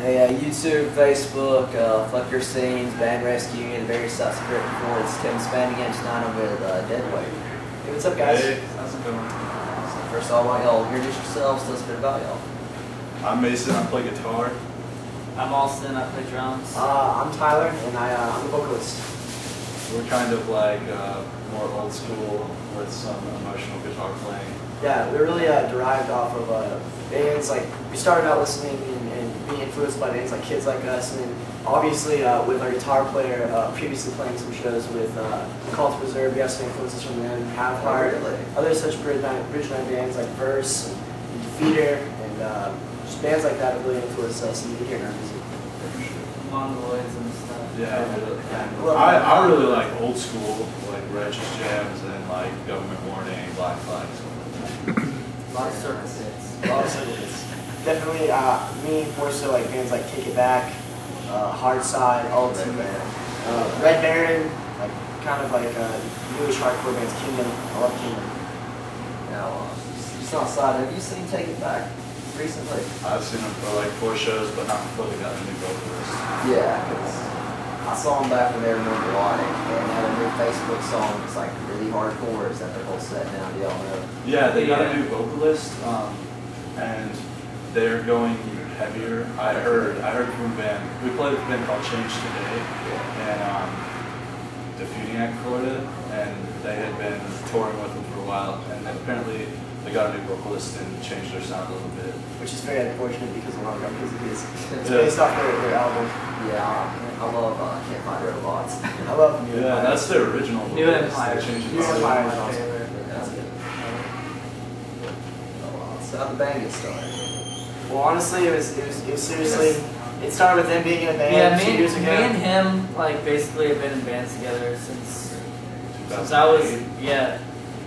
Hey, YouTube, Facebook, Fuck Your Scenes, Band Rescue, and various sites of written for. It's Tim Spann again tonight. I'm with Deadweight. Hey, what's up, guys? Hey, how's it going? So first of all, why y'all introduce yourselves, tell us a bit about y'all. I'm Mason, I play guitar. I'm Austin, I play drums. I'm Tyler, and I'm a vocalist. We're kind of like more old school with some emotional guitar playing. Yeah, we really derived off of bands like, we started out listening and being influenced by bands like Kids Like Us, and then obviously with our guitar player previously playing some shows with Call to Preserve, we have some influences from them, Have Heart, other such bridge night bands like Verse and Defeater, and just bands like that have really influenced us, and you can hear in our music. Mongoloids and stuff. Yeah, I really like old school, like Righteous Jams and like Government Warning, Black Flags. A lot of circus hits. A lot of circles. Definitely, me more so like bands like Take It Back, Hard Side, Ulti, Red Baron, like kind of like newish hardcore bands. Kingdom, I love Kingdom. Now, just outside, have you seen Take It Back recently? I've seen them for like 4 shows, but not before they got a new vocalist. Yeah, because I saw them back when they were number one, and they had a new Facebook song that's like really hardcore. Is that their whole set now? Do y'all know? Yeah, they got a new vocalist, and they're going heavier. I heard from a band. We played with a band called Change Today, and Defeating Act Florida, and they had been touring with them for a while, and then apparently they got a new vocalist and changed their sound a little bit. Which is very unfortunate because a lot of our music is based off their album. Yeah, I love Can't Find Robots. I love New Yeah, Empire. that's their original vocalist. New Empire. They changed it. New Empire is My awesome. favorite. That's good. So how'd the band get started? Well, honestly, it was seriously. It started with them being in a band Yeah, 2 years ago. me and him like basically have been in bands together since I was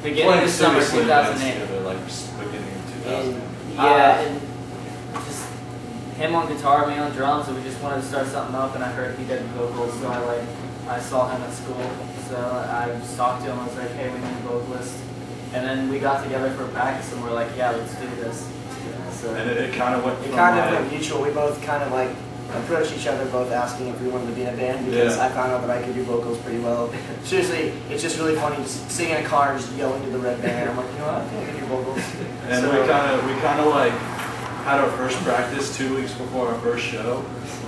beginning of summer 2008. Together, like beginning of 2000. And just him on guitar, me on drums, and we just wanted to start something up. And I heard he did vocals, so I saw him at school, so I just talked to him. I was like, hey, we need a vocalist. And then we got together for practice, and we're like, yeah, let's do this. So, And it kind of went It from kind of like, went mutual. We both kind of like approached each other, both asking if we wanted to be in a band because I found out that I could do vocals pretty well. Seriously, it's just really funny just sitting in a car and just yelling to the red band. I'm like, you know what, I think I can do vocals. and So, we kind of like had our first practice 2 weeks before our first show,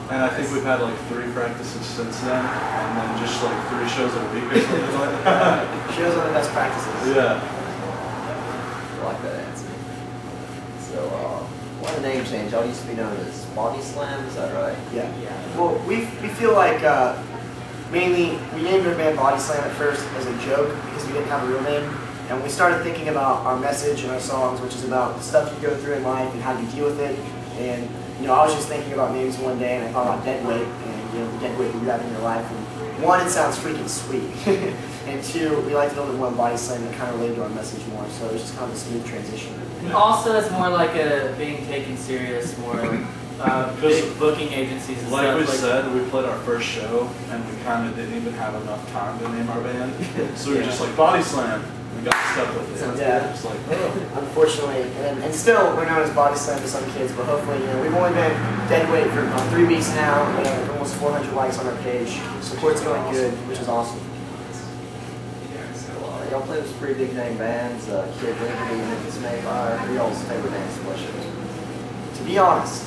and I think we've had like 3 practices since then, and then just like 3 shows a week or something like that. shows are the best practices. Yeah. I like that answer. So, why the name change? Y'all used to be known as Body Slam, is that right? Yeah. Well, we feel like mainly we named our band Body Slam at first as a joke because we didn't have a real name, and we started thinking about our message and our songs, which is about the stuff you go through in life and how you deal with it. And you know, I was just thinking about names one day, and I thought about Deadweight and the dead weight you have in your life. And 1, it sounds freaking sweet, and 2, we liked a little bit more Body Slam that kind of related to our message more. So it was just kind of a smooth transition. and also, it's more like a being taken serious, more like big booking agencies and Like stuff. we said, we played our first show, and we kind of didn't even have enough time to name our band, so we were just like Body Slam. We got stuck with it. Sounds Yeah. Just like, Unfortunately, and still we're known as Body Slam to some kids, but hopefully, you know, we've only been Deadweight for 3 weeks now, and we have almost 400 likes on our page. Support's going good, which is awesome. So, y'all play with some pretty big name bands, Kid Liberty, Memphis Mayfire. Who are y'all's favorite bands to play shows? To be honest,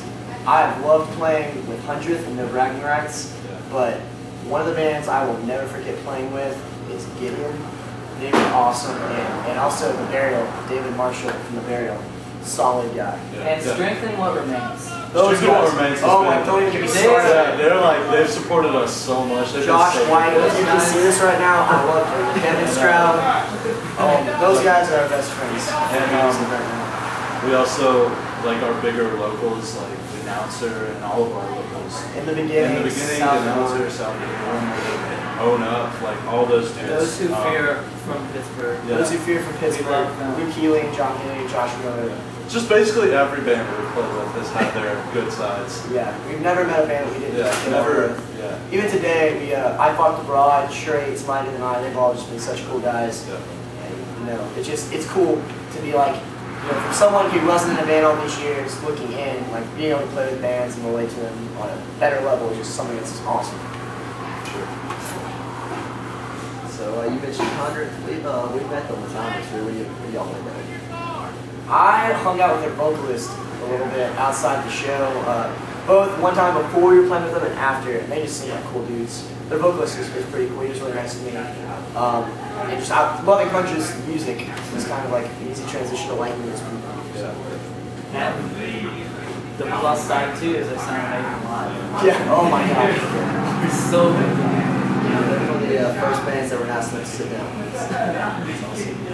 I've loved playing with 100th and No Bragging Rights, but one of the bands I will never forget playing with is Gideon. They were awesome, and also The Burial, David Marshall from The Burial, solid guy. And strengthen what remains. Those Strengthen What guys, Remains has oh been- my, don't even get me They- started. yeah, they're like, they've supported us so much. They've been Josh so White, good. if you can see this right now, I love him. Kevin Stroud, those guys are our best friends. And, right now. We also like our bigger locals, like the announcer and all of our locals. In the beginning, The announcer, South Own Up, like all those dudes. Those who fear from Pittsburgh. Yeah. Those who fear from Pittsburgh, love them. Luke Healing, John Haley, Josh Miller. Just basically every band we've played with has had their good sides. Yeah, we've never met a band that we didn't Yeah, get along never. with. Yeah. Even today, I fought the Broad, Shrey, Smiley, and I. They've all just been such cool guys. Yeah. And, you know, it's cool to be like for someone who wasn't in a band all these years, looking in, like being able to play with bands and relate to them on a better level is just something that's awesome. So you mentioned 100. We've met them with Thomas. Where y'all been doing? I hung out with their vocalist a little bit outside the show, both one time before we were playing with them and after, and they just seem like cool dudes. Their vocalist is pretty cool. He was really nice to me. And just loving Crunch's music was kind of like an easy transition to liking this group. So. And the plus side too is they sound amazing live. Yeah. Oh my gosh. So good. They're one of the first bands that were asked to sit down. It's awesome.